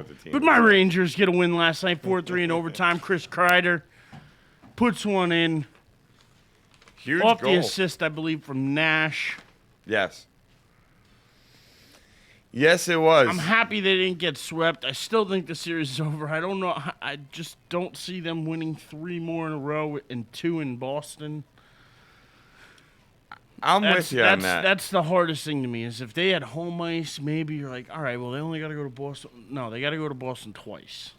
what the team. But my Rangers get a win last night, 4-3 in overtime. Chris Kreider puts one in. Huge Off goal. the assist, I believe, from Nash. Yes. Yes, it was. I'm happy they didn't get swept. I still think the series is over. I don't know. I just don't see them winning 3 more in a row and 2 in Boston. I'm with you on that. That's the hardest thing to me is if they had home ice, maybe you're like, all right, well, they only got to go to Boston. No, they got to go to Boston twice.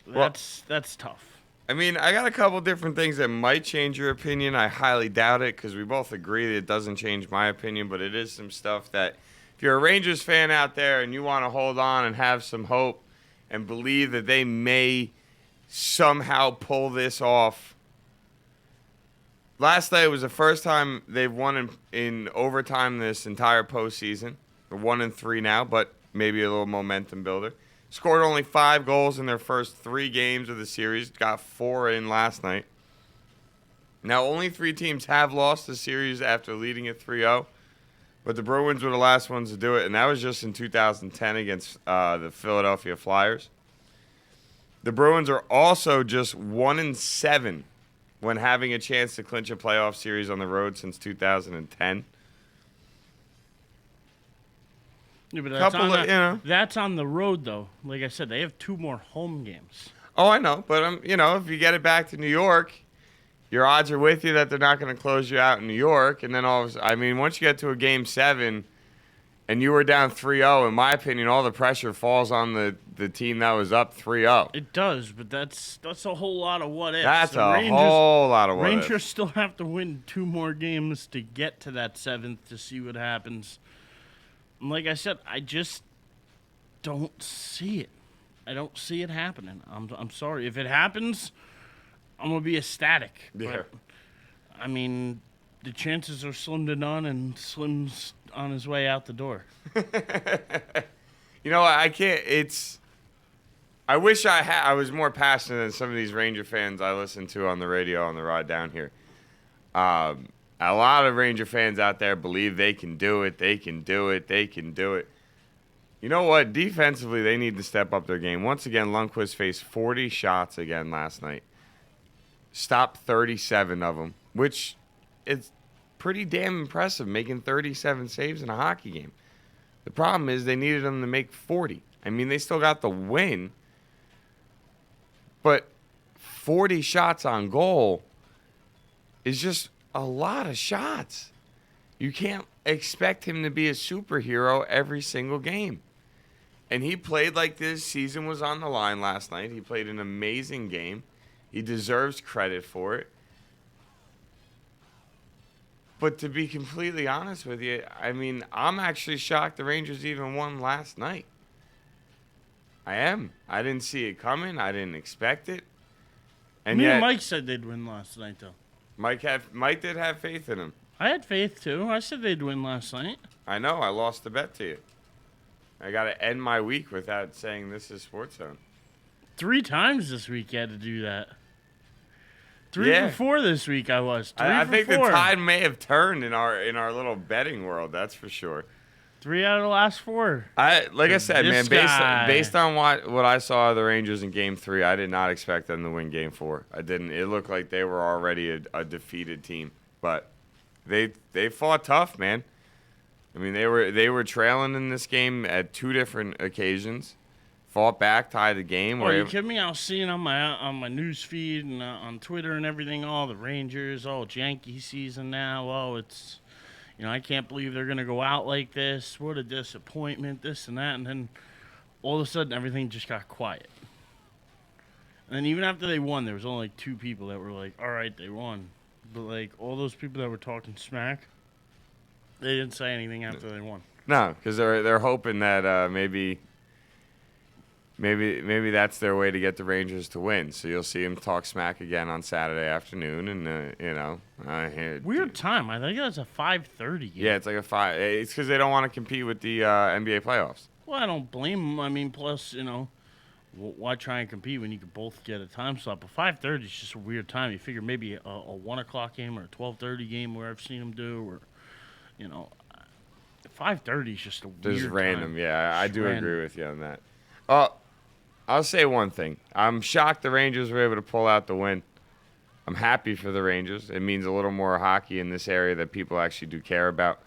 That's tough. I mean, I got a couple different things that might change your opinion. I highly doubt it because we both agree that it doesn't change my opinion, but it is some stuff that if you're a Rangers fan out there and you want to hold on and have some hope and believe that they may somehow pull this off. Last night was the first time they've won in overtime this entire postseason. They're 1-3 now, but maybe a little momentum builder. Scored only 5 goals in their first 3 games of the series. Got 4 in last night. Now, only 3 teams have lost the series after leading it 3-0. But the Bruins were the last ones to do it, and that was just in 2010 against the Philadelphia Flyers. The Bruins are also just 1-7 when having a chance to clinch a playoff series on the road since 2010. Yeah, but that's on the road, though. Like I said, they have 2 more home games. Oh, I know, but if you get it back to New York, your odds are with you that they're not going to close you out in New York. And then once you get to a Game 7 and you were down 3-0, in my opinion, all the pressure falls on the team that was up 3-0. It does, but that's a whole lot of what ifs. That's whole lot of what ifs. Rangers still have to win 2 more games to get to that 7th to see what happens. And like I said, I just don't see it. I don't see it happening. I'm sorry. If it happens, I'm going to be ecstatic. Yeah. But, I mean, the chances are slim to none, and Slim's on his way out the door. I can't. I wish I was more passionate than some of these Ranger fans I listen to on the radio on the ride down here. A lot of Ranger fans out there believe they can do it. They can do it. They can do it. You know what? Defensively, they need to step up their game. Once again, Lundqvist faced 40 shots again last night. Stopped 37 of them, which is pretty damn impressive, making 37 saves in a hockey game. The problem is they needed them to make 40. I mean, they still got the win, but 40 shots on goal is just a lot of shots. You can't expect him to be a superhero every single game. And he played like this season was on the line last night. He played an amazing game. He deserves credit for it. But to be completely honest with you, I mean, I'm actually shocked the Rangers even won last night. I am. I didn't see it coming. I didn't expect it. And Me and Mike said they'd win last night, though. Mike did have faith in him. I had faith, too. I said they'd win last night. I know. I lost the bet to you. I got to end my week without saying this is SportsZone. 3 times this week you had to do that. 3 for 4 this week I was. I think the tide may have turned in our little betting world. That's for sure. 3 out of the last 4. Like I said, man, based on what I saw of the Rangers in Game 3, I did not expect them to win Game 4. I didn't. It looked like they were already a defeated team, but they fought tough, man. I mean, they were trailing in this game at 2 different occasions. Fought back, tied the game. Are you kidding me? I was seeing on my news feed and on Twitter and everything, all the Rangers, it's Yankee season now. Oh, it's, I can't believe they're going to go out like this. What a disappointment, this and that. And then all of a sudden, everything just got quiet. And then even after they won, there was only 2 people that were like, all right, they won. But, like, all those people that were talking smack, they didn't say anything after they won. No, because they're hoping that maybe that's their way to get the Rangers to win. So you'll see them talk smack again on Saturday afternoon, and weird time. I think that's a 5:30 game. Yeah, it's like a 5. It's because they don't want to compete with the NBA playoffs. Well, I don't blame them. I mean, plus why try and compete when you could both get a time slot? But 5:30 is just a weird time. You figure maybe a 1:00 game or a 12:30 game where I've seen them do, or 5:30 is just a weird Just random, time. yeah. I do random. agree with you on that. Uh, I'll say one thing. I'm shocked the Rangers were able to pull out the win. I'm happy for the Rangers. It means a little more hockey in this area that people actually do care about.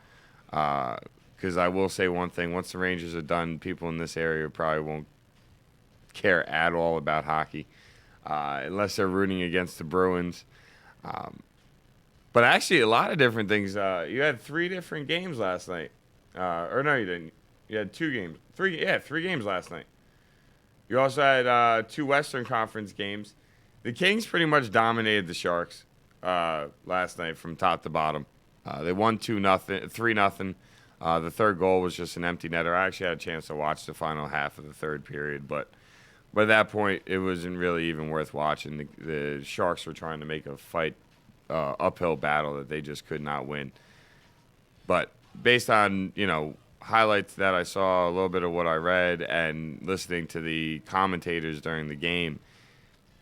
Because I will say one thing. Once the Rangers are done, people in this area probably won't care at all about hockey unless they're rooting against the Bruins. But actually, a lot of different things. You had 3 different games last night. Or no, you didn't. You had 2 games. 3 games last night. You also had 2 Western Conference games. The Kings pretty much dominated the Sharks last night from top to bottom. They won 3-0. The third goal was just an empty netter. I actually had a chance to watch the final half of the third period, but by that point, it wasn't really even worth watching. The Sharks were trying to make a fight, uphill battle that they just could not win. But based on, highlights that I saw, a little bit of what I read, and listening to the commentators during the game,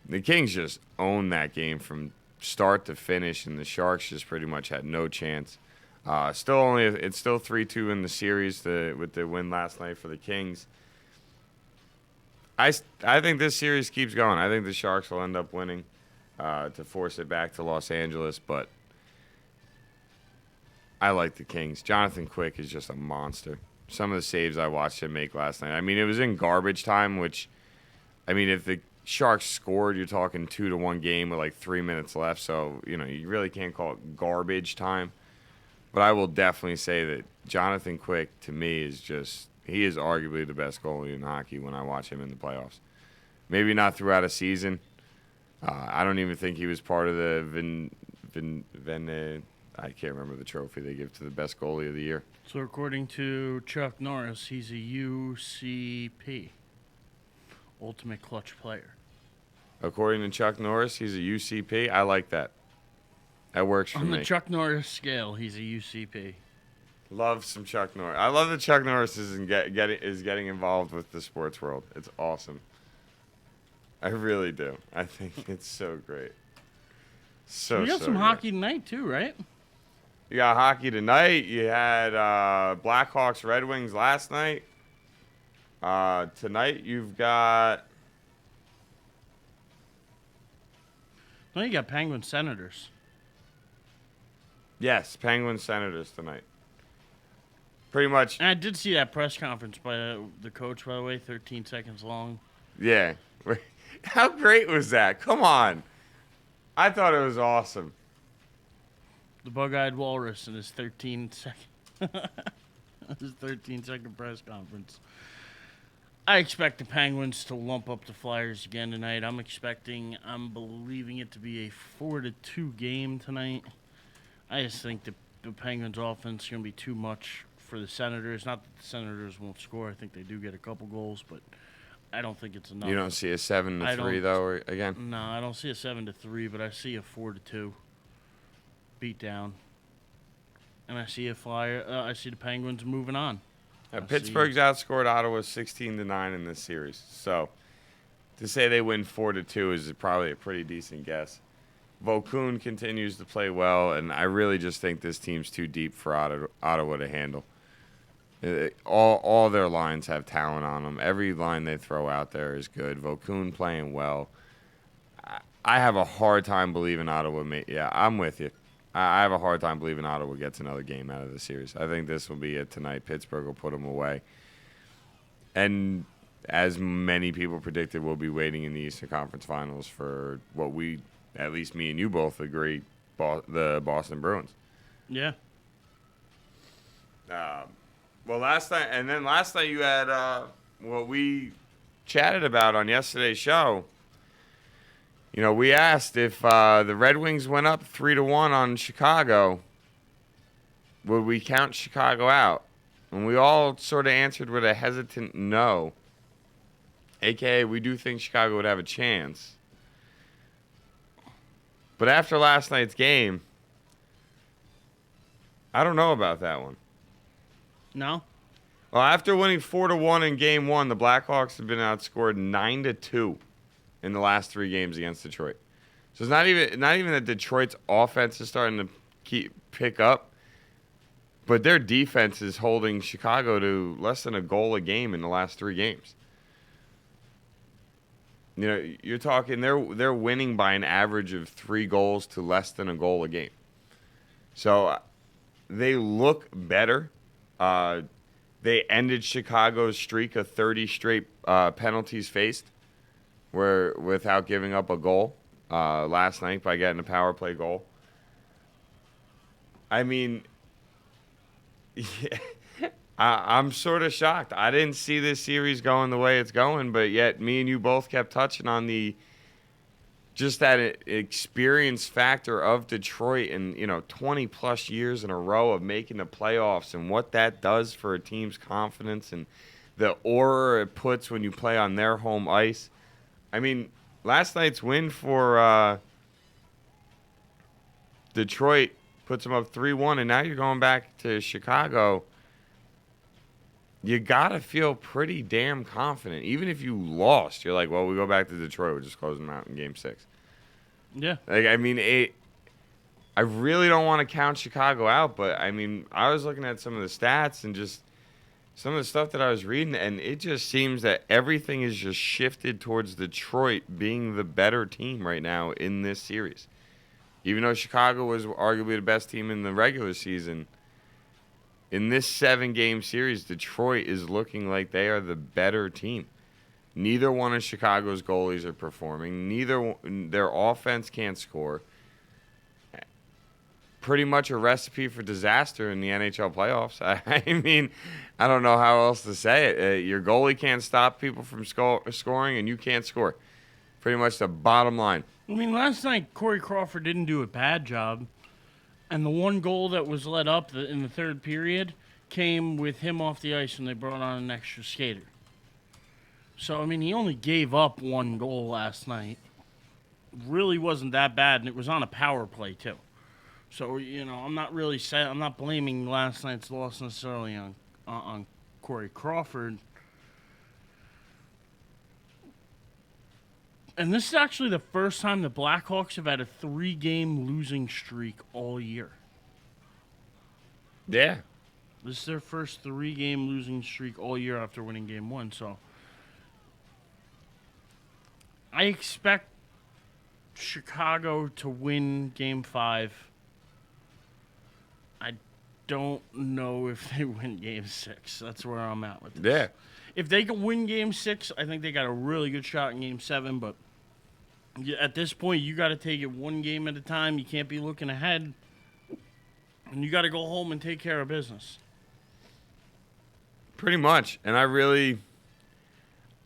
the Kings just owned that game from start to finish, and the Sharks just pretty much had no chance. It's still 3-2 in the series with the win last night for the Kings. I think this series keeps going. I think the Sharks will end up winning to force it back to Los Angeles, but I like the Kings. Jonathan Quick is just a monster. Some of the saves I watched him make last night. I mean, it was in garbage time, which, if the Sharks scored, you're talking 2-1 game with like 3 minutes left, so, you really can't call it garbage time. But I will definitely say that Jonathan Quick, to me, he is arguably the best goalie in hockey when I watch him in the playoffs. Maybe not throughout a season. I don't even think he was part of the I can't remember the trophy they give to the best goalie of the year. So according to Chuck Norris, he's a UCP, Ultimate Clutch Player. According to Chuck Norris, he's a UCP. I like that. That works for me. On the Chuck Norris scale, he's a UCP. Love some Chuck Norris. I love that Chuck Norris is getting involved with the sports world. It's awesome. I really do. I think it's so great. So we got some hockey tonight too, right? You got hockey tonight. You had Blackhawks Red Wings last night. Tonight you've got. No, you got Penguins Senators. Yes, Penguins Senators tonight. Pretty much. And I did see that press conference by the coach, by the way, 13 seconds long. Yeah. How great was that? Come on. I thought it was awesome. The bug-eyed walrus in his 13-second press conference. I expect the Penguins to lump up the Flyers again tonight. I'm believing it to be a 4-2 game tonight. I just think the Penguins' offense is going to be too much for the Senators. Not that the Senators won't score. I think they do get a couple goals, but I don't think it's enough. You don't see a 7-3 though, again? No, I don't see a 7-3, but I see a 4-2 beat down. And I see I see the Penguins moving on. Pittsburgh's outscored Ottawa 16-9 in this series. So to say they win 4-2 is probably a pretty decent guess. Vokun continues to play well, and I really just think this team's too deep for Ottawa to handle. All their lines have talent on them. Every line they throw out there is good. Vokun playing well. I have a hard time believing Ottawa. Yeah, I'm with you. I have a hard time believing Ottawa gets another game out of the series. I think this will be it tonight. Pittsburgh will put them away. And as many people predicted, we'll be waiting in the Eastern Conference Finals for what we, at least me and you both agree, the Boston Bruins. Yeah. Well, last night you had what we chatted about on yesterday's show. We asked if the Red Wings went up 3-1 on Chicago, would we count Chicago out? And we all sort of answered with a hesitant no. AKA, we do think Chicago would have a chance. But after last night's game, I don't know about that one. No? Well, after winning 4-1 in Game 1, the Blackhawks have been outscored 9-2 in the last 3 games against Detroit. So it's not even that Detroit's offense is starting to pick up, but their defense is holding Chicago to less than a goal a game in the last 3 games. You know, you're talking they're winning by an average of 3 goals to less than a goal a game. So they look better. They ended Chicago's streak of 30 straight penalties faced, where without giving up a goal last night by getting a power play goal. I mean, yeah, I'm sort of shocked. I didn't see this series going the way it's going, but yet me and you both kept touching on just that experience factor of Detroit and, 20 plus years in a row of making the playoffs and what that does for a team's confidence and the aura it puts when you play on their home ice. I mean, last night's win for Detroit puts them up 3-1, and now you're going back to Chicago. You got to feel pretty damn confident. Even if you lost, you're like, well, we go back to Detroit. We're just closing them out in Game 6. Yeah. I really don't want to count Chicago out, but, I mean, I was looking at some of the stats and just some of the stuff that I was reading, and it just seems that everything is just shifted towards Detroit being the better team right now in this series. Even though Chicago was arguably the best team in the regular season, in this 7-game series, Detroit is looking like they are the better team. Neither one of Chicago's goalies are performing. Their offense can't score. Pretty much a recipe for disaster in the NHL playoffs. I mean, I don't know how else to say it. Your goalie can't stop people from scoring, and you can't score. Pretty much the bottom line. I mean, last night, Corey Crawford didn't do a bad job. And the one goal that was let up in the third period came with him off the ice when they brought on an extra skater. So, I mean, he only gave up one goal last night. Really wasn't that bad, and it was on a power play, too. So, I'm not really I'm not blaming last night's loss necessarily on Corey Crawford. And this is actually the first time the Blackhawks have had a 3-game losing streak all year. Yeah. This is their first 3-game losing streak all year after winning Game 1. So I expect Chicago to win Game 5. I don't know if they win Game 6. That's where I'm at with this. Yeah. If they can win Game 6, I think they got a really good shot in Game 7, but at this point, you got to take it one game at a time. You can't be looking ahead. And you got to go home and take care of business. Pretty much. And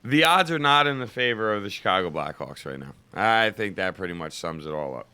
the odds are not in the favor of the Chicago Blackhawks right now. I think that pretty much sums it all up.